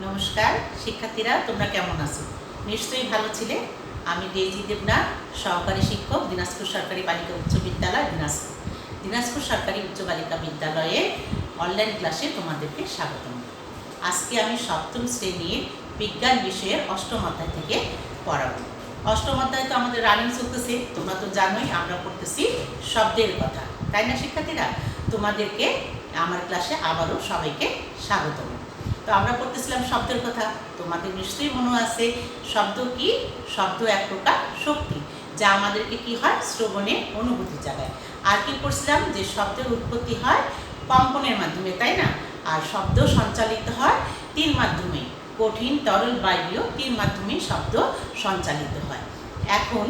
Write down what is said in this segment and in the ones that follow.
নমস্কার শিক্ষার্থীরা, তোমরা কেমন আছো? নিশ্চয়ই ভালো ছিলে। আমি ডেইজি দেবনাথ, সহকারী শিক্ষক, দিনাজপুর সরকারি বালিকা উচ্চ বিদ্যালয় দিনাজপুর। দিনাজপুর সরকারি উচ্চ বালিকা বিদ্যালয়ে অনলাইন ক্লাসে তোমাদেরকে স্বাগতম। আজকে আমি সপ্তম শ্রেণীর বিজ্ঞান বিষয়ের অষ্টম অধ্যায় থেকে পড়াবো। অষ্টম অধ্যায় তো আমাদের রানিং চলতেছে, তোমরা তো জানোই আমরা পড়তেছি শব্দের কথা, তাই না শিক্ষার্থীরা? তোমাদেরকে আমার ক্লাসে আবারও সবাইকে স্বাগতম। তো আমরা পড়তেছিলাম শব্দের কথা। তোমাদের নিশ্চয়ই মনে আছে শব্দ কি? শব্দ এক প্রকার শক্তি, যা আমাদেরকে কি হয়, শ্রবণে অনুভূতি জাগায়। আর কি করছিলাম, যে শব্দের উৎপত্তি হয় কম্পনের মাধ্যমে, তাই না? আর শব্দ সঞ্চালিত হয় তিন মাধ্যমে, কঠিন, তরল, বায়বীয়, তিন মাধ্যমেই শব্দ সঞ্চালিত হয়। এখন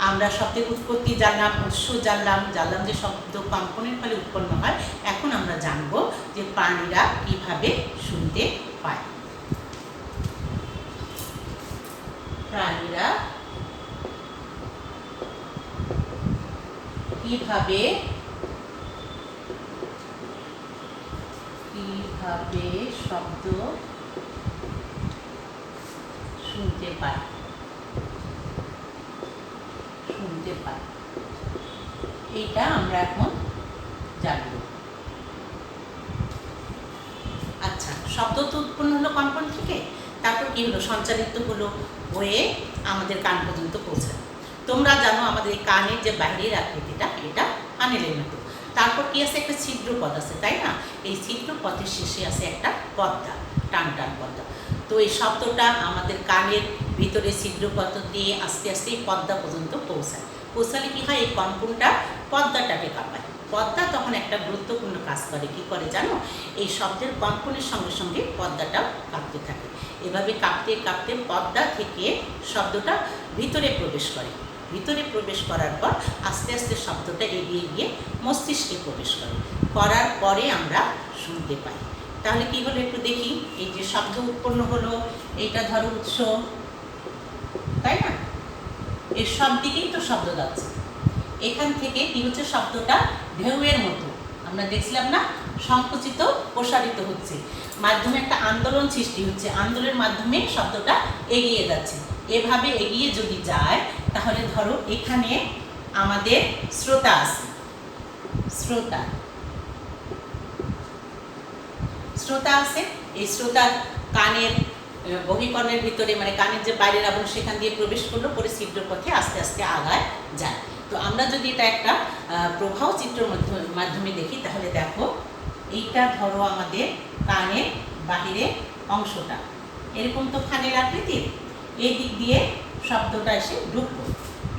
আমরা শব্দের উৎপত্তি জানলাম, উৎস জানলাম যে শব্দ কম্পনের ফলে উৎপন্ন হয়। এখন আমরা জানবো যে প্রাণীরা কিভাবে শুনতে পায়। প্রাণীরা কিভাবে শব্দ শুনতে পায় এইটা আমরা এখন জানব। আচ্ছা, শব্দ তো উৎপন্ন হলো কম্পন থেকে, তারপর কি হলো, সঞ্চালিত হলো, হয়ে আমাদের কান পর্যন্ত পৌঁছালো। তোমরা জানো আমাদের এই কানের যে বাইরের আকৃতিটা, এটা ফানেলের মতো। তারপর কি আছে, একটা ছিদ্র পথ আছে, তাই না? এই ছিদ্র পথের শেষে আছে একটা পর্দা, টান টান পর্দা। তো এই শব্দটা আমাদের কানের ভিতরে ছিদ্র পথ দিয়ে আস্তে আস্তে এই পর্দা পর্যন্ত পৌঁছালে কি হয়, এই কম্পনটা পর্দাটাকে কাঁপায়। পর্দা তখন একটা গুরুত্বপূর্ণ কাজ করে। কি করে জানো? এই শব্দের কম্পনের সঙ্গে সঙ্গে পর্দাটাও কাঁপতে থাকে। এভাবে কাঁপতে কাঁপতে পর্দা থেকে শব্দটা ভিতরে প্রবেশ করে। ভিতরে প্রবেশ করার পর আস্তে আস্তে শব্দটা এগিয়ে গিয়ে মস্তিষ্কে প্রবেশ করার পরে আমরা শুনতে পাই। তাহলে কি হলো একটু দেখি। এই যে শব্দ উৎপন্ন হলো, এইটা ধরো উৎস, তাই না? এর সব দিকেই তো শব্দ যাচ্ছে। এখান থেকে কি হচ্ছে, শব্দটা ঢেউয়ের মতো, আমরা দেখছিলাম না, সংকুচিত প্রসারিত হচ্ছে, মাধ্যমে একটা আন্দোলন সৃষ্টি হচ্ছে, আন্দোলনের মাধ্যমে শব্দটা এগিয়ে যাচ্ছে। এভাবে এগিয়ে যদি যায়, তাহলে ধরো এখানে আমাদের শ্রোতা আছে, শ্রোতা আছে। এই শ্রোতার কানের বহিকর্ণের ভিতরে, মানে কানের যে বাইরের আবরণ, সেখান দিয়ে প্রবেশ করলো, পরে ছিদ্র পথে আস্তে আস্তে আগায় যায়। তো আমরা যদি এটা একটা প্রবাহ চিত্রের মাধ্যমে দেখি, তাহলে দেখো, এইটা ধরো আমাদের কানের বাহিরে অংশটা, এরকম তো ফানেল আকৃতির, এই দিক দিয়ে শব্দটা এসে ঢুকলো।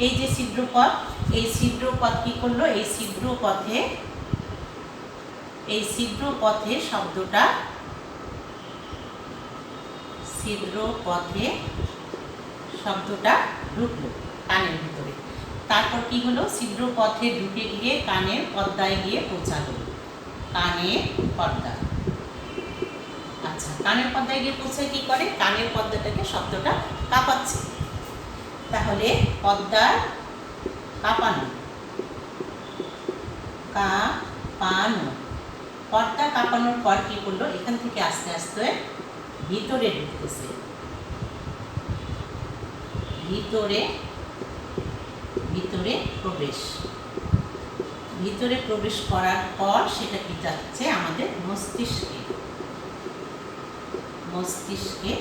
এই যে ছিদ্রপথ, এই ছিদ্রপথ কি করলো, এই ছিদ্রপথে শব্দটা, ঢুকলো কানের ভিতরে। তারপর কি হলো, ছিদ্রপথে ঢুকে গিয়ে কানের পর্দায় গিয়ে পৌঁছালো। কানের পর্দা, আচ্ছা, কানের পর্দায় গিয়ে পৌঁছে কি করে, কানের পর্দাটাকে শব্দটা কাঁপাচ্ছে। তাহলে পর্দা কাঁপানো, পর্দা কাঁপানোর পর কি করলো, এখান থেকে আস্তে আস্তে ভিতরে ঢুকতেছে, ভিতরে প্রবেশ করার পর সেটা কি যাচ্ছে আমাদের মস্তিষ্কে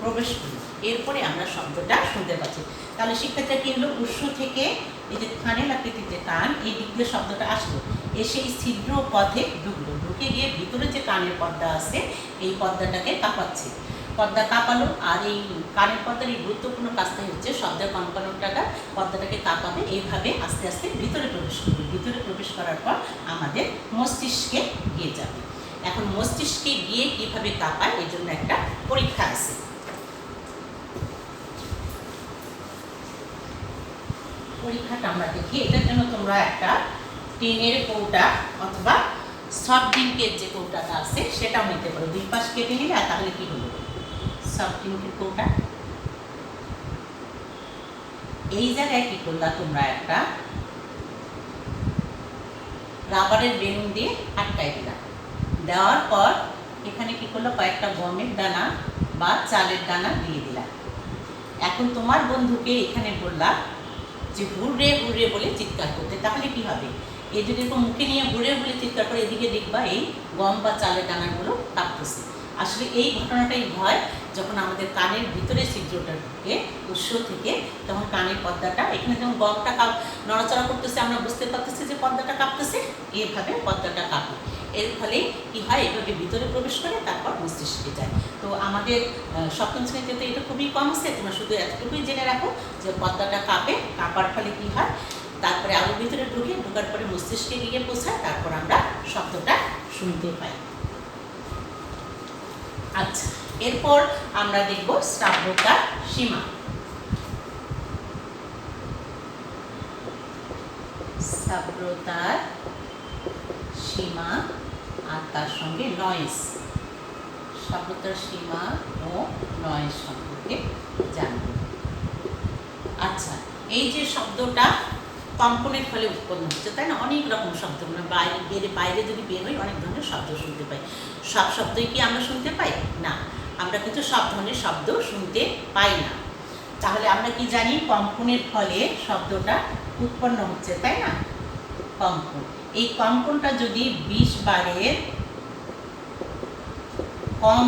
প্রবেশ করলো। এরপরে আমরা শব্দটা শুনতে পাচ্ছি। তাহলে শিক্ষার্থীরা কি হলো, উৎস থেকে এই যে ফানেল আকৃতির যে কান, এই দিক দিয়ে শব্দটা আসলো, এসে এই ছিদ্র পথে ঢুকলো, ঢুকে গিয়ে ভিতরে যে কানের পর্দা আছে, এই পর্দাটাকে কাঁপাচ্ছে। পর্দা কাঁপালো, আর এই কানের পর্দার এই গুরুত্বপূর্ণ কাজটাই হচ্ছে শব্দের কম্পনটাটা পর্দাটাকে কাঁপাবে। এইভাবে আস্তে আস্তে ভিতরে প্রবেশ করবে। ভিতরে প্রবেশ করার পর আমাদের মস্তিষ্কে গিয়ে যাবে। এখন মস্তিষ্কে গিয়ে কিভাবে কাঁপায়, এই জন্য একটা পরীক্ষা আছে। পরীক্ষাটা আমরা দেখি। এটার জন্য তোমরা একটা টিনের কৌটা অথবা সফট ড্রিঙ্কের যে কৌটাটা আছে সেটাও নিতে পারো। দুই পাশ কেটে নিলে, আর তাহলে কি হলো, সফট ড্রিঙ্কের কৌটা। এই জায়গায় কি করলা, তোমরা একটা রাবারের বেলুন দিয়ে আটকাই দিলা। দেওয়ার পর এখানে কি করলো, কয়েকটা গমের দানা বা চালের দানা দিয়ে দিলাম। এখন তোমার বন্ধুকে এখানে বললা যে হুররে হুররে বলে চিৎকার করতে, তাহলে কি হবে, এই যদি এরকম মুখে নিয়ে হুররে বলে চিৎকার করে, এদিকে দেখবা এই গম বা চালের দানাগুলো কাঁপতেছে। আসলে এই ঘটনাটাই হয় যখন আমাদের কানের ভিতরে ছিদ্রটা ঢুকে উৎস থেকে, তখন কানের পর্দাটা, এখানে যেমন গমটা নড়াচড়া করতেছে, আমরা বুঝতে পারতেছি যে পর্দাটা কাঁপতেছে, এইভাবে পর্দাটা কাঁপে। এর ফলে কি হয়, এভাবে ভিতরে প্রবেশ করে তারপর মস্তিষ্কে যায়। তো আমাদের সপ্তম শ্রেণীতে তো এটা খুবই কম আছে, তোমরা শুধু এতটুকুই জেনে রাখো যে পর্দাটা কাঁপে, কাঁপার ফলে কি হয়, তারপরে আরও ভিতরে ঢোকার পরে মস্তিষ্কে গিয়ে পৌঁছায়, তারপর আমরা শব্দটা শুনতে পাই। আচ্ছা, এরপর আমরা দেখব শ্রাব্যতার সীমা। শ্রাব্যতার সীমা আর তার সঙ্গে নয়েজ, শ্রাব্যতার সীমা ও নয়েজ সম্পর্কে জানব। আচ্ছা, এই যে শব্দটা কম্পনের ফলে উৎপন্ন হচ্ছে, তাই না, অনেক রকম শব্দ, মানে বাইরে যদি বের হই অনেক ধরনের শব্দ শুনতে পাই। সব শব্দই কি আমরা শুনতে পাই না, আমরা কিন্তু সব ধরনের শব্দ শুনতে পাই না। তাহলে আমরা কি জানি, কম্পনের ফলে শব্দটা উৎপন্ন হচ্ছে, তাই না, কম্পন। এই কম্পনটা যদি 20 বারের কম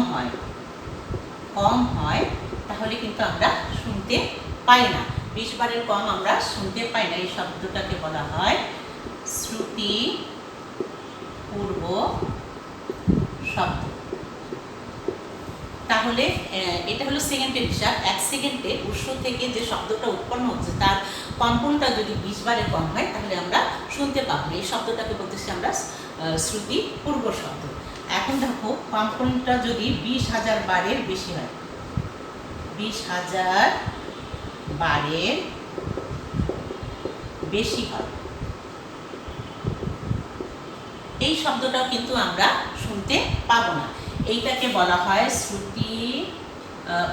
হয় তাহলে কিন্তু আমরা শুনতে পাই না। 20 বারের কম আমরা শুনতে পাই না, এই শব্দটাকে বলা হয় শ্রুতি পূর্ব শব্দ। তাহলে এটা হলো সেকেন্ডের হিসাব। 1 সেকেন্ডে উৎস থেকে যে শব্দটা উৎপন্ন হচ্ছে তার কম্পনটা যদি 20 বারের কম হয় তাহলে আমরা শুনতে পাবো। এই শব্দটাকে বলতেছি আমরা শ্রুতি পূর্ব শব্দ। এখন দেখো, কম্পনটা যদি 20,000 বারের বেশি হয়, 20,000 বারের বেশি হয়, এই শব্দটাও কিন্তু আমরা শুনতে পাবো না। এইটাকে বলা হয় শ্রুতি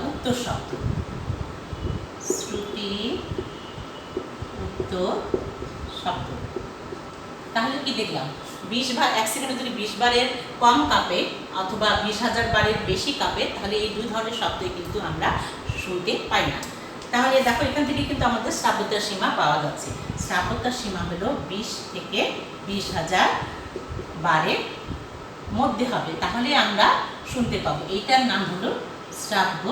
উক্ত শব্দ, শ্রুতি উক্ত শব্দ। তাহলে কি দেখলাম, 20 বার, 1 সেকেন্ডে যদি 20 বারের কম কাঁপে অথবা 20,000 বারের বেশি কাঁপে, তাহলে এই দুই ধরনের শব্দই কিন্তু আমরা শুনতে পাই না। তাহলে দেখো, এখান থেকে কিন্তু আমাদের শ্রাব্যতার সীমা পাওয়া যাচ্ছে। শ্রাব্যতার সীমা হলো 20 থেকে 20,000 বারের মধ্যে হবে, তাহলে আমরা শুনতে পাবো। এইটার নাম হলো শ্রাব্য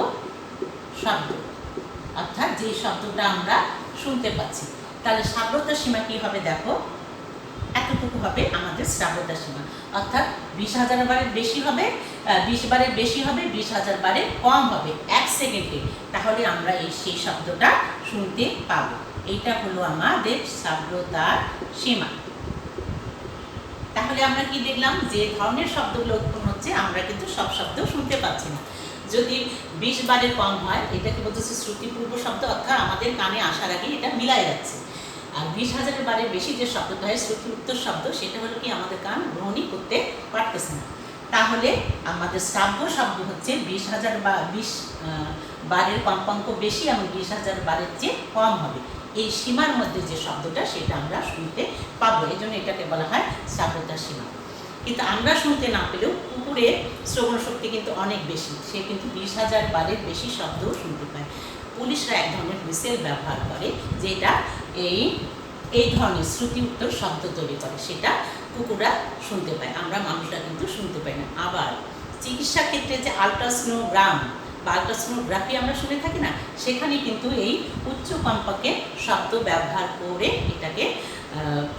শব্দ, অর্থাৎ যে শব্দটা আমরা শুনতে পাচ্ছি। তাহলে শ্রাব্যতার সীমা কি হবে, দেখো, এতটুকু হবে আমাদের শ্রাব্যতার সীমা, অর্থাৎ 20,000 বারের বেশি হবে, 20 বারের বেশি হবে, 20,000 বারের কম হবে 1 সেকেন্ডে, তাহলে আমরা সেই শব্দটা শুনতে পাবো। এইটা হলো আমাদের শ্রাব্যতার সীমা। তাহলে আমরা কি দেখলাম, যে ধরনের শব্দগুলো উৎপন্ন হচ্ছে আমরা কিন্তু সব শব্দ শুনতে পাচ্ছি না। যদি 20 বারের কম হয়, এটাকে বলতেছে শ্রুতিপূর্ব শব্দ, অর্থাৎ আমাদের কানে আসার আগে এটা মিলাই যাচ্ছে। আর 20,000 বারের বেশি যে শব্দটা হয় শ্রুতিযুক্ত শব্দ, সেটা হলো কি আমাদের কান গ্রহণই করতে পারতেছে না। তাহলে আমাদের শ্রাব্য শব্দ হচ্ছে 20,000 বা 20 বারের কম্পাঙ্ক বেশি এবং 20,000 বারের চেয়ে কম হবে, এই সীমার মধ্যে যে শব্দটা সেটা আমরা শুনতে পাবো। এই জন্য এটাকে বলা হয় শ্রাব্যতার সীমা। কিন্তু আমরা শুনতে না পেলেও কুকুরের শ্রবণ শক্তি কিন্তু অনেক বেশি, সে কিন্তু 20,000 বারের বেশি শব্দও শুনতে পায়। পুলিশরা এক ধরনের হুইসেল ব্যবহার করে, যেটা এই ধরনের শ্রুতিযুক্ত শব্দ তৈরি করে, সেটা কুকুররা শুনতে পায়, আমরা মানুষরা কিন্তু শুনতে পাই না। আবার চিকিৎসা ক্ষেত্রে যে আল্ট্রাসোনোগ্রাম বা আল্ট্রাসোনোগ্রাফি আমরা শুনে থাকি না, সেখানে কিন্তু এই উচ্চ কম্পাঙ্কের শব্দ ব্যবহার করে এটাকে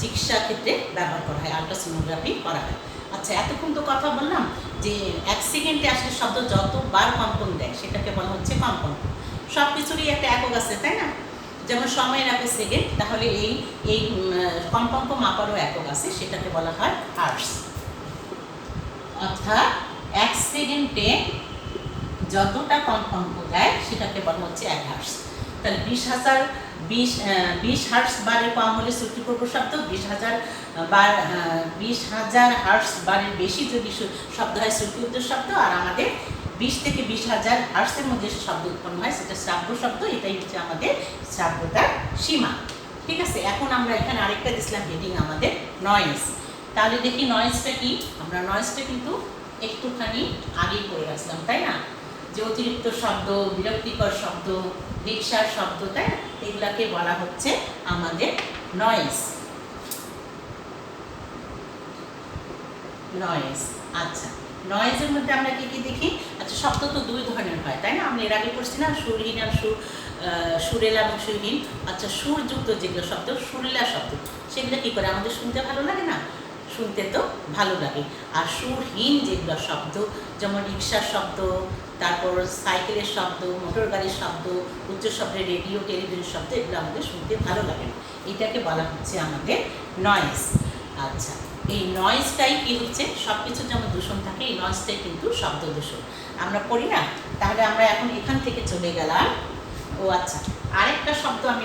চিকিৎসা ক্ষেত্রে ব্যবহার করা হয়, আল্ট্রাসোনোগ্রাফি করা হয়। আচ্ছা, এতক্ষণ তো কথা বললাম যে 1 সেকেন্ডে আসলে শব্দ যতবার কম্পন দেয় সেটাকে বলা হচ্ছে কম্পন। সব কিছুরই একটা একক আছে, তাই না, যেমন সময়ের একক সেকেন্ড, তাহলে এই কম্পাঙ্ক মাপারও একক আছে, সেটাকে বলা হয় হার্টস। অর্থাৎ 1 সেকেন্ডে যতটা কম্পাঙ্ক দেয় সেটাকে বলা হচ্ছে 1 হার্টস। তাহলে 20 হার্টস বারের কম হলে শ্রুতিপূর্ব শব্দ, 20,000 হার্টস বারের বেশি যদি শব্দ হয় শ্রুতিযুক্ত শব্দ, আর আমাদের 20 থেকে 20,000 হার্টসের মধ্যে শব্দ উৎপন্ন হয় সেটা শ্রাব্য শব্দ। এটাই হচ্ছে আমাদের শ্রাব্যতার সীমা। ঠিক আছে, এখন আমরা এখানে আরেকটা দিছিলাম হেডিং আমাদের নয়েজ। তাহলে দেখি নয়েজটা কি। আমরা নয়েজটা কিন্তু একটুখানি আগেই করে রাখলাম, তাই না? যে অতিরিক্ত শব্দ, বিরক্তিকর শব্দ, রিক্সার শব্দ, তাই না, এগুলাকে বলা হচ্ছে আমাদের নয়েজ। নয়েজ। আচ্ছা, নয়েজের মধ্যে আমরা কি কি দেখি? আচ্ছা, শব্দ তো দুই ধরনের হয়, তাই না? আমরা এর আগে পড়ছি না, সুরহীন আর সুরেলা এবং সুরহীন। আচ্ছা, সুরযুক্ত যেগুলো শব্দ, সুরেলা শব্দ, সেগুলো কি করে আমাদের শুনতে ভালো লাগে না? শুনতে তো ভালো লাগে। আর সুরহীন যেগুলো শব্দ, যেমন রিক্সার শব্দ, তারপর সাইকেলের শব্দ, মোটর গাড়ির শব্দ, উচ্চ শব্দের রেডিও, টেলিভিশন শব্দ, এগুলো আমাদের শুনতে ভালো লাগে না। এটাকে বলা হচ্ছে আমাদের নয়েজ। আচ্ছা, এই নয়েজটাই কি হচ্ছে, সব কিছু যেমন দূষণ থাকে, এই নয়েজটাই কিন্তু শব্দ দূষণ। আমরা পড়ি না? তাহলে আমরা এখন এখান থেকে চলে গেলাম। ও আচ্ছা, আরেকটা শব্দ আমি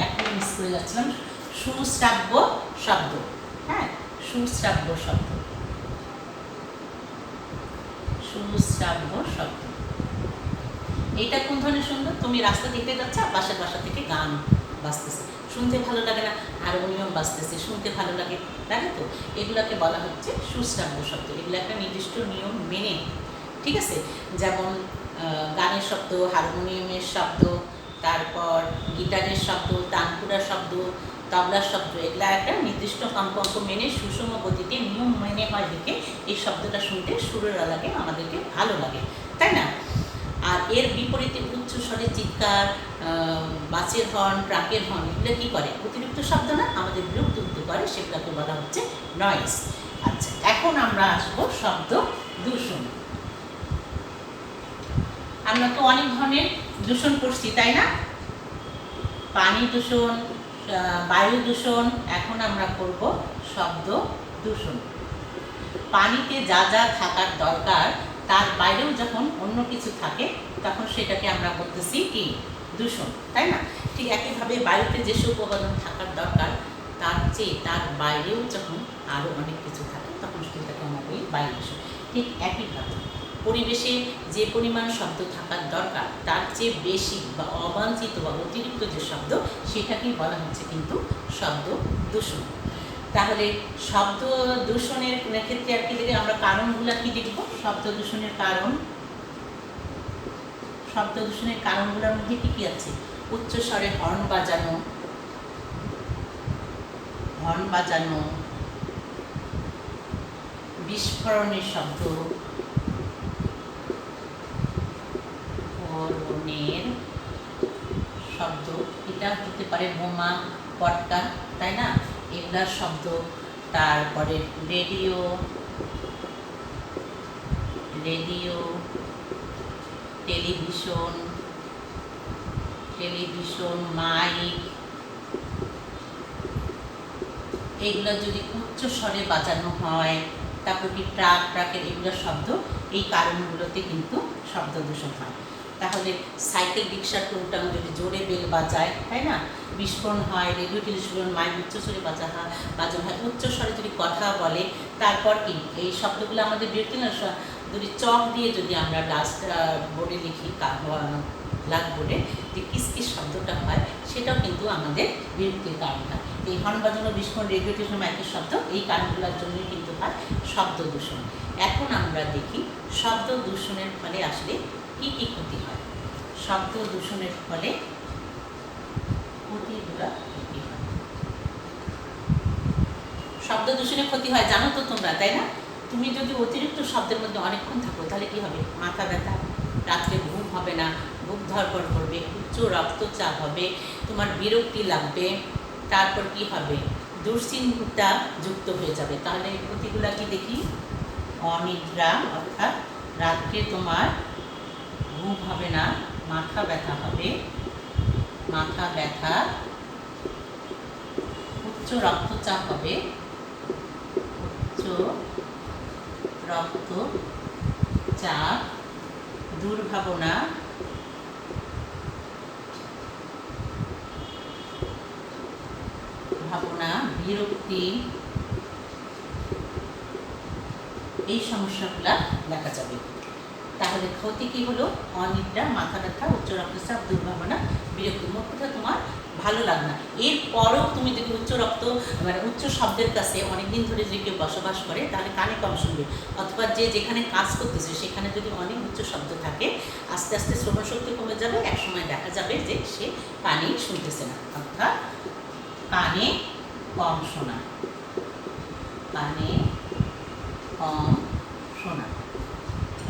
এখন মিস করে যাচ্ছিলাম, সুশ্রাব্য শব্দ। হ্যাঁ, সুশ্রাব্য শব্দ। সুশ্রাব্য শব্দ এইটা কোন ধরনের সুন্দর? তুমি রাস্তা দেখতে যাচ্ছ, পাশের বাসা থেকে গান বাজতেছে, শুনতে ভালো লাগে না? হারমোনিয়াম বাজতেছে, শুনতে ভালো লাগে, লাগে তো? এগুলাকে বলা হচ্ছে সুশ্রাব্য শব্দ। এগুলো একটা নির্দিষ্ট নিয়ম মেনে, ঠিক আছে? যেমন গানের শব্দ, হারমোনিয়ামের শব্দ, তারপর গিটারের শব্দ, তানপুরার শব্দ, তবলার শব্দ, এগুলা একটা নির্দিষ্ট কম্পাঙ্ক মেনে সুষম গতিতে নিয়ম মেনে হয় দেখে এই শব্দটা শুনতে সুরেলা লাগে, আমাদেরকে ভালো লাগে, তাই না? আর এর বিপরীতে উচ্চ স্বরে চিৎকার, বাসের হর্ন, ট্রাকের হর্ন, এগুলো কী করে? অতিরিক্ত শব্দ না, আমাদের বিরক্ত করে, সেগুলোকে বলা হচ্ছে নয়েজ। আচ্ছা, এখন আমরা আসবো শব্দ দূষণ। আমরা তো অনেক ধরনের দূষণ করছি, তাই না? পানি দূষণ, বায়ু দূষণ, এখন আমরা করব শব্দ দূষণ। পানিতে যা যা থাকার দরকার তার বাইরেও যখন অন্য কিছু থাকে, তখন সেটাকে আমরা বলতেছি কি? দূষণ, তাই না? ঠিক একইভাবে বায়ুতে যেসব উপাদান থাকার দরকার তার চেয়ে তার বাইরেও যখন আরও অনেক কিছু থাকে, তখন সেটাকে আমরা বলি বায়ু দূষণ। ঠিক একইভাবে পরিবেশে যে পরিমাণ শব্দ থাকার দরকার তার চেয়ে বেশি বা অবাঞ্ছিত বা অতিরিক্ত যে শব্দ, সেটাকেই বলা হচ্ছে কিন্তু শব্দ দূষণ। তাহলে শব্দ দূষণের ক্ষেত্রে আর কি দেখি আমরা কারণগুলো কি দেখব? শব্দ দূষণের কারণ, শব্দ দূষণের কারণগুলোর মধ্যে কি কি আছে? উচ্চ স্বরে হর্ন বাজানো, হর্ন বাজানো, বিস্ফোরণের শব্দ, বিস্ফোরণের শব্দ, এটা হতে পারে বোমা, পটকা, তাই না? এগুলার শব্দ। তারপরে radio, radio, television, television, mic, এগুলো যদি উচ্চ স্বরে বাজানো হয়, তারপর কি ট্রাক, ট্রাকের এগুলোর শব্দ, এই কারণগুলোতে কিন্তু শব্দ দূষণ হয়। তাহলে সাইকেল, রিক্সার টুংটাং যদি জোরে বেল বাজায়, তাই না? বিস্ফোরণ হয়, রেডিও, টেলিভিশন, মাইক উচ্চস্বরে বাজানো হয়, উচ্চস্বরে যদি কথা বলে, তারপর কি এই শব্দগুলো আমাদের বিরক্তি না? যদি চক দিয়ে যদি আমরা ডাস্ট বোর্ডে লিখি, ব্ল্যাকবোর্ডে যে কিস কিস শব্দটা হয়, সেটাও কিন্তু আমাদের বিরক্তির কারণ হয়। এই হর্ন বাজানো, বিস্ফোরণ, রেডিও, টেলিভিশন, মাইকের শব্দ, এই কারণগুলোর জন্যই কিন্তু হয় শব্দ দূষণ। এখন আমরা দেখি শব্দ দূষণের ফলে আসলে কি কি ক্ষতি হয়। শব্দ দূষণের ফলে ক্ষতিগুলো কি হয়? শব্দ দূষণের ক্ষতি হয় জানো তো তোমরা, তাই না? তুমি যদি অতিরিক্ত শব্দের মধ্যে অনেকক্ষণ থাকো, তাহলে কি হবে? মাথা ব্যথা, রাত্রে ঘুম হবে না, বুক ধড়ফড় করবে, উচ্চ রক্তচাপ হবে, তোমার বিরক্তি লাগবে, তারপর কি হবে? দুশ্চিন্তা যুক্ত হয়ে যাবে। তাহলে ক্ষতিগুলো কি দেখি? অনিদ্রা, অর্থাৎ রাত্রে তোমার ঘুম হবে না, মাথা ব্যথা হবে, মাথা ব্যথা, উচ্চ রক্তচাপ হবে, উচ্চ রক্তচাপ, দুর্ভাবনা, ভাবনা, বিরক্তি, এই সমস্যাগুলো দেখা যাবে। তাহলে তাহলে ক্ষতি কী হলো? অনিদ্রা, মাথা ব্যথা, উচ্চ রক্তচাপ, দুর্ভাবনা, বিরক্তি, মোট কথা তোমার ভালো লাগে না। এরপরেও তুমি যদি উচ্চ রক্ত মানে উচ্চ শব্দের কাছে অনেকদিন ধরে যদি কেউ বসবাস করে তাহলে কানে কম শুনবে, অথবা যে যেখানে কাজ করতেছে সেখানে যদি অনেক উচ্চ শব্দ থাকে আস্তে আস্তে শ্রবণ শক্তি কমে যাবে, একসময় দেখা যাবে যে সে কানেই শুনতেছে না, অর্থাৎ কানে কম শোনা, কানে কম শোনা,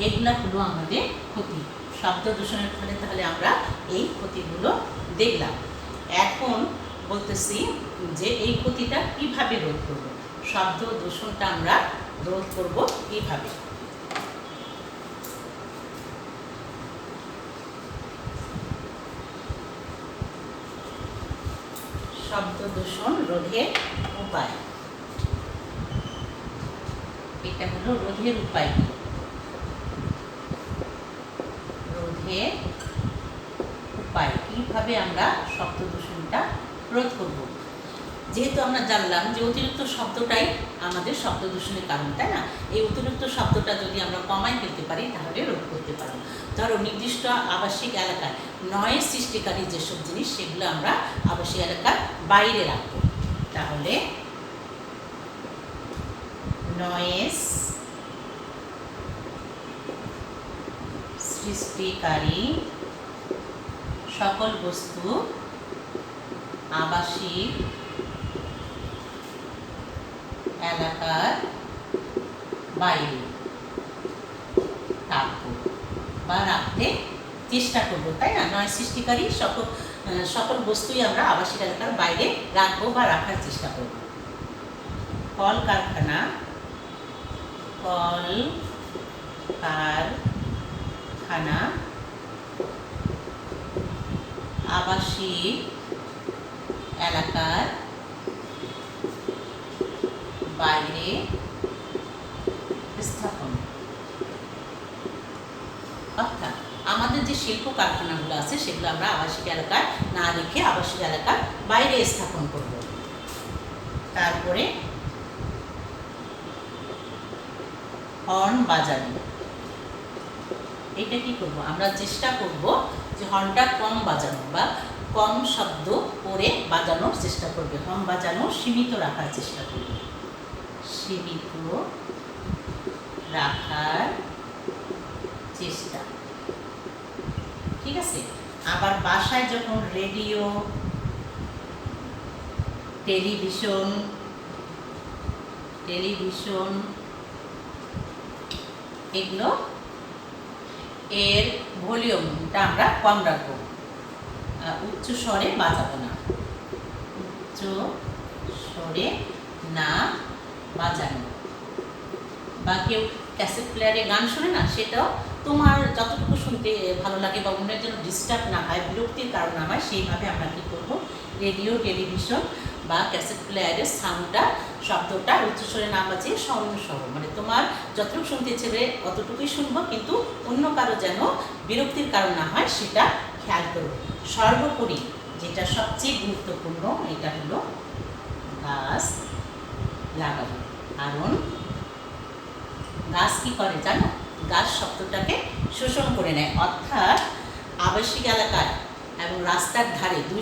এগুলা হলো আমাদের ক্ষতি শব্দ দূষণের ফলে। তাহলে আমরা এই ক্ষতিগুলো দেখলাম। এখন বলতেছি যে এই ক্ষতিটা কিভাবে রোধ করব, শব্দ দূষণটা আমরা রোধ করব কিভাবে। শব্দ দূষণ রোধের উপায়, এটা হলো রোধের উপায়। রোধের উপায় কিভাবে আমরা শব্দ দূষণটা রোধ করব। যেহেতু আমরা জানলাম যে অতিরিক্ত শব্দটাই আমাদের শব্দ দূষণের কারণ, তাই না? এই অতিরিক্ত শব্দটা যদি আমরা কমাই ফেলতে পারি তাহলে রোধ করতে পারব। ধরো নির্দিষ্ট আবাসিক এলাকায় নয়েজ সৃষ্টিকারী যেসব জিনিস সেগুলো আমরা আবাসিক এলাকার বাইরে রাখবো। তাহলে নয়েজ সৃষ্টিকারী সকল বস্তু আবাসিক এলাকার বাইরে রাখবো বা রাখতে চেষ্টা করবো, তাই না? নয় সৃষ্টিকারী সকল বস্তুই আমরা আবাসিক এলাকার বাইরে রাখবো বা রাখার চেষ্টা করব। কল কারখানা, কল কারখানা, আবাসিক এলাকার বাইরে স্থাপন, অর্থাৎ আমাদের যে শিল্প কারখানাগুলো আছে সেগুলো আমরা আবাসিক এলাকায় না রেখে আবাসিক এলাকার বাইরে স্থাপন করব। তারপরে হর্ন বাজানো, এটা কি করব? আমরা চেষ্টা করব যে হর্নটা কম বাজানো বা কম শব্দ করে বাজানোর চেষ্টা করবে। হর্ন বাজানো সীমিত রাখার চেষ্টা করব, সীমিত রাখার চেষ্টা, ঠিক আছে? আবার বাসায় যখন রেডিও, টেলিভিশন এগুলো এর ভলিউমটা আমরা কম রাখবো, উচ্চ স্বরে বাজাবো না, উচ্চ স্বরে না বাজানো। বা কেউ ক্যাসেট প্লেয়ারে গান শোনে না, সেটাও তোমার যতটুকু শুনতে ভালো লাগে বা অন্যের জন্য ডিস্টার্ব না হয়, বিরক্তির কারণ না হয়, সেইভাবে আমরা কী করবো? রেডিও, টেলিভিশন বা ক্যাসেট প্লেয়ারের সাউন্ডটা, শব্দটা উচ্চস্বরে না বাজিয়ে সৌম্য সহ, মানে তোমার যতটুকু শুনতে ইচ্ছে করে অতটুকুই শুনবো, কিন্তু অন্য কারো যেন বিরক্তির কারণ না হয় সেটা খেয়াল করবো। সর্বোপরি যেটা সবচেয়ে গুরুত্বপূর্ণ, এটা হলো গাছ লাগাবো। কারণ গাছ কি করে জানো? গাছ শব্দটাকে শোষণ করে নেয়, অর্থাৎ আবাসিক এলাকায় এবং রাস্তার ধারে দুই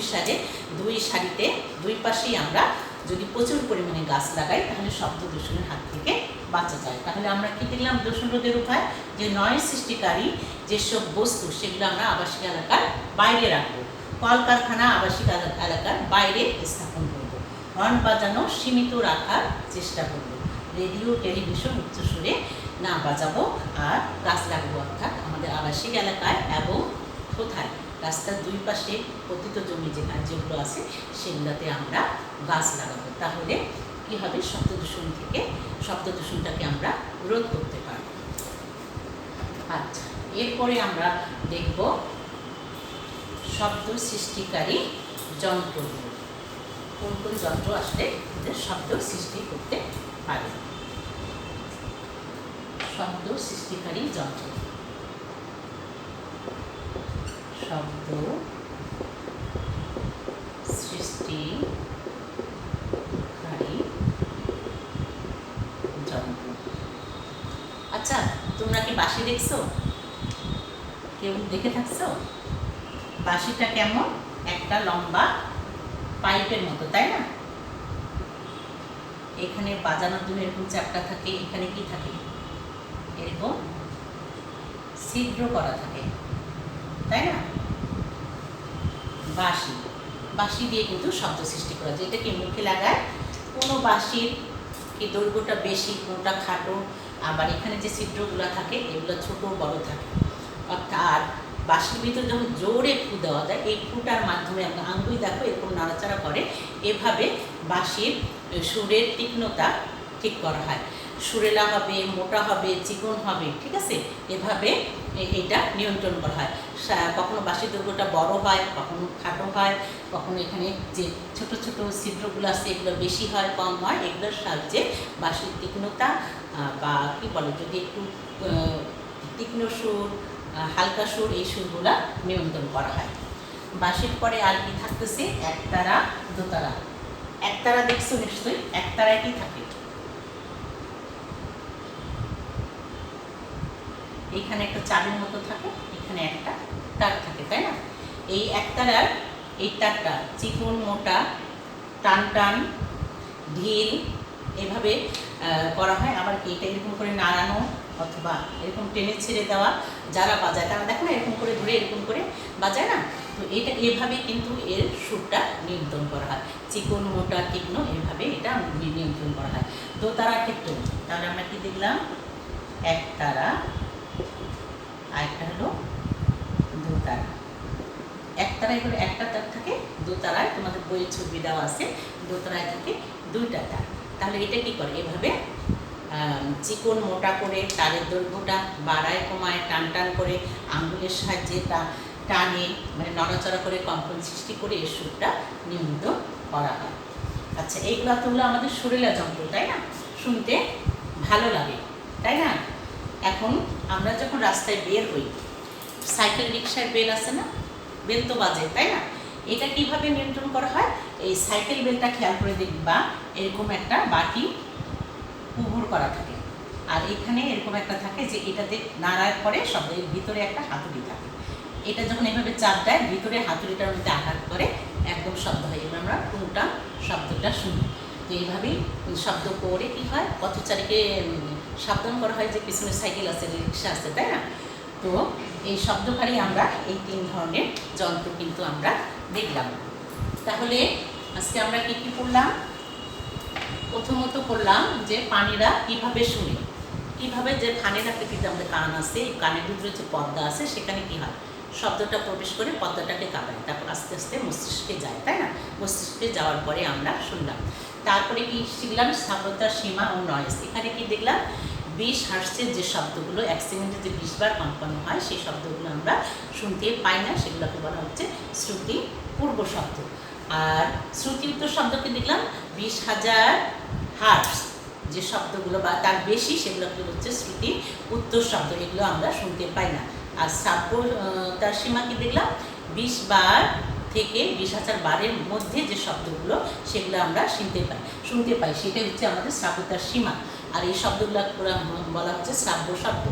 সারিতে দুই পাশেই আমরা যদি প্রচুর পরিমাণে গাছ লাগাই তাহলে শব্দ দূষণের হাত থেকে বাঁচা যায়। তাহলে আমরা কি দেখলাম দূষণ রোধের উপায়? যে নয়েজ সৃষ্টিকারী যেসব বস্তু সেগুলো আমরা আবাসিক এলাকার বাইরে রাখবো, কলকারখানা আবাসিক এলাকার বাইরে স্থাপন করবো, হর্ন বাজানো সীমিত রাখার চেষ্টা করবো, রেডিও, টেলিভিশন উচ্চস্বরে না বাজাবো, আর গাছ লাগাবো, অর্থাৎ আমাদের আবাসিক এলাকায় এবং কোথায় রাস্তার দুই পাশে পতিত জমি যেগুলো আছে সেগুলোতে আমরা গাছ লাগাবো। তাহলে কি হবে? শব্দ দূষণটাকে আমরা রোধ করতে পারব। আচ্ছা, এরপরে আমরা দেখব শব্দ সৃষ্টিকারী যন্ত্রগুলো, কোন কোন যন্ত্র আসলে শব্দ সৃষ্টি করতে পারে। শব্দ সৃষ্টিকারী যন্ত্র, শব্দ সৃষ্টিকারী যন্ত্র। আচ্ছা, তোমরা কি বাঁশি দেখছো? কেউ দেখে থাকছো? বাঁশিটা কেমন? একটা লম্বা পাইপের মতো, তাই না? এখানে বাজানোর জন্য এরকম চ্যাপটা থাকে, এখানে কি থাকে? এরকম ছিদ্র করা থাকে, তাই না? বাঁশি, বাঁশি দিয়ে কিন্তু শব্দ সৃষ্টি করা যায়। এটা কি মুখে লাগায়? কোনো বাঁশির কি দৈর্ঘ্যটা বেশি, কোনটা খাটো, আবার এখানে যে ছিদ্রগুলো থাকে এগুলো ছোট বড় থাকে। অর্থাৎ বাঁশির ভিতরে যখন জোরে ফু দেওয়া যায়, এই ফুটার মাধ্যমে আঙ্গুল দেখো এরকম নাড়াচাড়া করে, এভাবে বাঁশির সুরের তীক্ষ্ণতা ঠিক করা হয়। সুরেলা হবে, মোটা হবে, চিকন হবে, ঠিক আছে? এভাবে এটা নিয়ন্ত্রণ করা হয়। কখনো বাঁশির দৈর্ঘ্যটা বড় হয়, কখনো খাটো হয়, কখনো এখানে যে ছোট ছোট ছিদ্রগুলো আছে এগুলো বেশি হয় কম হয়, এগুলোর সাহায্যে বাঁশির তীক্ষ্ণতা বা কী বলে যদি একটু তীক্ষ্ণ সুর, হালকা সুর, এই সুরগুলা নিয়ন্ত্রণ করা হয়। বাঁশির পরে আর কি থাকতেছে? একতারা, দোতারা। একতারা দেখছো নিশ্চয়ই? একতারায় কি থাকে? এইখানে একটা চাবির মতো থাকে, এখানে একটা তার থাকে, তাই না? এই একতারার এই তারটা চিকন মোটা, টান টান, ঢিল, এভাবে করা হয়। আবার কি এটা এরকম করে নাড়ানো অথবা এরকম টেনে ছেড়ে দেওয়া, যারা বাজায় তারা দেখো না এরকম করে ধরে এরকম করে বাজায় না? তো এটা এভাবে কিন্তু এর সুরটা নিয়ন্ত্রণ করা হয়। চিকন মোটা তীক্ষ্ণ এভাবে এটা নিয়ন্ত্রণ করা হয়। দোতারা ক্ষেত্রে তাহলে আমরা কি দেখলাম? একতারা, আরেকটা হলো দোতারা। একতারায় করে একটা তার থাকে, দোতারায় তোমাদের বইয়ের ছবি দেওয়া আছে, দোতারায় থাকে দুইটা তার। তাহলে এটা কি করে? এভাবে চিকন মোটা করে তারের দৈর্ঘ্যটা বাড়ায় কমায়, টান টান করে আঙ্গুলের সাহায্যে টানে, মানে নড়াচড়া করে কম্পন সৃষ্টি করে এই সুরটা নিয়ন্ত্রণ করা হয়। আচ্ছা, এইগুলো তো হলো আমাদের সুরেলা যন্ত্র, তাই না? শুনতে ভালো লাগে, তাই না? এখন আমরা যখন রাস্তায় বের হই, সাইকেল রিক্সার বেল আছে না? বেল তো বাজে, তাই না? এটা কিভাবে নিয়ন্ত্রণ করা হয়? এই সাইকেল বেলটা খেয়াল করে দেখবা, এরকম একটা বাটি পুহুর করা থাকে, আর এখানে এরকম একটা থাকে যে এটাতে নাড়ার পরে শব্দের ভিতরে একটা হাতুড়ি থাকে। এটা যখন এভাবে চাপ দেয়, ভিতরে হাতুড়িটার মধ্যে আঘাত করে একদম শব্দ হয়, এবার আমরা টুংটাং শব্দটা শুনি। তো এইভাবেই শব্দ করে কি হয়, পথচারীকে সাবধান করা হয় যে পিছনে সাইকেল আছে, রিক্সা আছে, তাই না? তো এই শব্দকারী আমরা এই 3 ধরনের যন্ত্র কিন্তু আমরা দেখলাম। তাহলে আজকে আমরা কি কি পড়লাম? প্রথমত পড়লাম যে প্রাণীরা কিভাবে শুনে, কিভাবে যে কানের আকৃতিতে আমাদের কান আছে, এই কানের ভিতরে যে পর্দা আছে সেখানে কি হয়, শব্দটা প্রবেশ করে পর্দাটাকে কাঁপায়, তারপর আস্তে আস্তে মস্তিষ্কে যায়, তাই না? মস্তিষ্কে যাওয়ার পরে আমরা শুনলাম। তারপরে কি শিখলাম? শ্রাব্যতার সীমা ও নয়েজ। এখানে কি দেখলাম? 20 হার্টজের যে শব্দগুলো 1 সেকেন্ডে যে 20 বার কম্পন হয়, সেই শব্দগুলো আমরা শুনতে পাই না, সেগুলোকে বলা হচ্ছে শ্রুতি পূর্ব শব্দ। আর শ্রুতি উত্তর শব্দকে দেখলাম 20,000 হার্টজ যে শব্দগুলো বা তার বেশি, সেগুলোকে হচ্ছে শ্রুতি উত্তর শব্দ, এগুলো আমরা শুনতে পাই না। আর শ্রাব্য তার সীমা কি দেখলাম? 20 বার থেকে 20,000 বারের মধ্যে যে শব্দগুলো সেগুলো আমরা শুনতে পাই, সেটাই হচ্ছে আমাদের শ্রাব্যতার সীমা। আর এই শব্দগুলো বলা হচ্ছে শ্রাব্য শব্দ।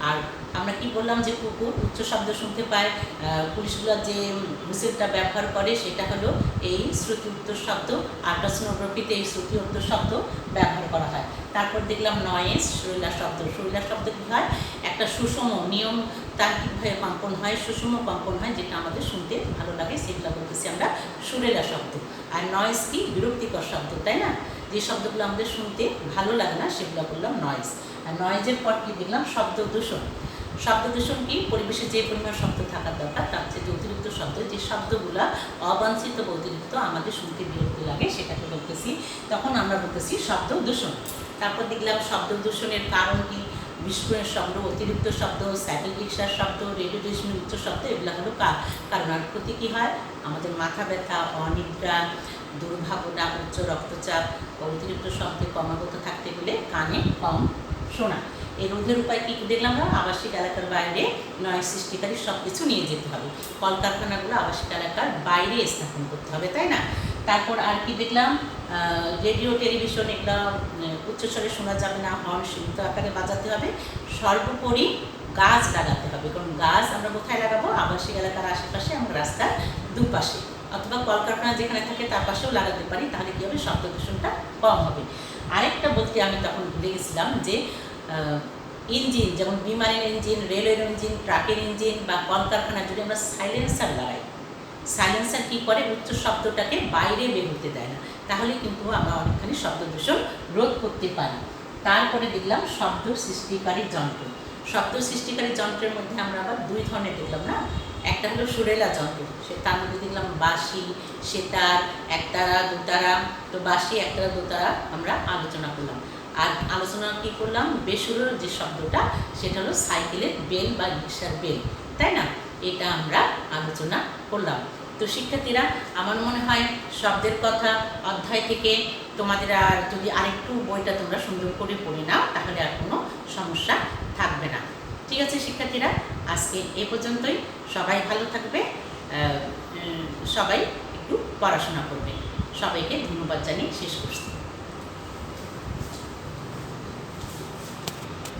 আর আমরা কি বললাম যে কুকুর উচ্চ শব্দ শুনতে পায়, পুলিশগুলো যে হুইসেলটা ব্যবহার করে সেটা হলো এই শ্রুতি উত্তর শব্দ। আল্ট্রাসোনোগ্রাফিতে এই শ্রুতি উত্তর শব্দ ব্যবহার করা হয়। তারপর দেখলাম নয়েজ, সুরেলা শব্দ। সুরেলা শব্দ কী হয়? একটা সুষম নিয়ম তান্ত্রিকভাবে কম্পন হয়, সুষম কম্পন হয়, যেটা আমাদের শুনতে ভালো লাগে, সেগুলো বলতেছি আমরা সুরেলা শব্দ। আর নয়েজ কি? বিরক্তিকর শব্দ, তাই না? যে শব্দগুলো আমাদের শুনতে ভালো লাগে না সেগুলো বললাম নয়েজ। আর নয়েজের পর কি দেখলাম? শব্দ দূষণ। শব্দ দূষণ কি? পরিবেশে যে পরিমাণ শব্দ থাকার দরকার তার চেয়ে অতিরিক্ত শব্দ, যে শব্দগুলো অবাঞ্ছিত বা অতিরিক্ত আমাদের শুনতে বিরক্তি লাগে সেটাকে বলতেছি, তখন আমরা বলতেছি শব্দ দূষণ। তারপর দেখলাম শব্দ দূষণের কারণ কি? বিস্ফোরণের শব্দ, অতিরিক্ত শব্দ, সাইকেল রিক্সার শব্দ, রেডিও স্টেশনের উচ্চ শব্দ, এগুলো হলো কারণ। আর ক্ষতি কী হয়? আমাদের মাথা ব্যথা, অনিদ্রা, দুর্ভাবনা, উচ্চ রক্তচাপ, অতিরিক্ত শব্দে ক্রমাগত থাকতে গেলে কানে কম শোনা। এই রোধের উপায় কী দেখলাম? আমরা আবাসিক এলাকার বাইরে নয় সৃষ্টিকারী সব কিছু নিয়ে যেতে হবে, কলকারখানাগুলো আবাসিক এলাকার বাইরে স্থাপন করতে হবে, তাই না? তারপর আর কি দেখলাম? রেডিও টেলিভিশন এগুলো উচ্চস্বরে শোনা যাবে না, হর্ন সীমিত আকারে বাজাতে হবে। সর্বোপরি গাছ লাগাতে হবে, কারণ গাছ আমরা কোথায় লাগাবো? আবাসিক এলাকার আশেপাশে এবং রাস্তার দুপাশে, অথবা কলকারখানা যেখানে থাকে তার পাশেও লাগাতে পারি। তাহলে কী হবে? শব্দ দূষণটা কম হবে। আরেকটা বলতে আমি তখন ভুলে গেছিলাম যে ইঞ্জিন, যেমন বিমানের ইঞ্জিন, রেলের ইঞ্জিন, ট্রাকের ইঞ্জিন বা কলকারখানার যদি আমরা সাইলেন্সার লাগাই, সাইলেন্সার কী করে? উচ্চ শব্দটাকে বাইরে বের হতে দেয় না। তাহলে কিন্তু আমরা অনেকখানি শব্দ দূষণ রোধ করতে পারি। তারপরে দেখলাম শব্দ সৃষ্টিকারী যন্ত্র। শব্দ সৃষ্টিকারী যন্ত্রের মধ্যে আমরা আবার দুই ধরনের দেখলাম না? একটা হলো সুরেলা যন্ত্র, তার মধ্যে দেখলাম বাঁশি, সেতার, একতারা, দোতারা। তো বাঁশি, একতারা, দোতারা আমরা আলোচনা করলাম। আর আলোচনা কী করলাম? বেসুরের যে শব্দটা, সেটা হলো সাইকেলের বেল বা রিক্সার বেল, তাই না? এটা আমরা আলোচনা করলাম। তো শিক্ষার্থীরা, আমার মনে হয় শব্দের কথা অধ্যায় থেকে তোমাদের আর যদি আরেকটু বইটা তোমরা সুন্দর করে পড়ে নাও, তাহলে আর কোনো সমস্যা থাকবে না। ঠিক আছে শিক্ষার্থীরা, আজকে এ পর্যন্তই। সবাই ভালো থাকবে, সবাই একটু পড়াশোনা করবে। সবাইকে ধন্যবাদ জানিয়ে শেষ করছি।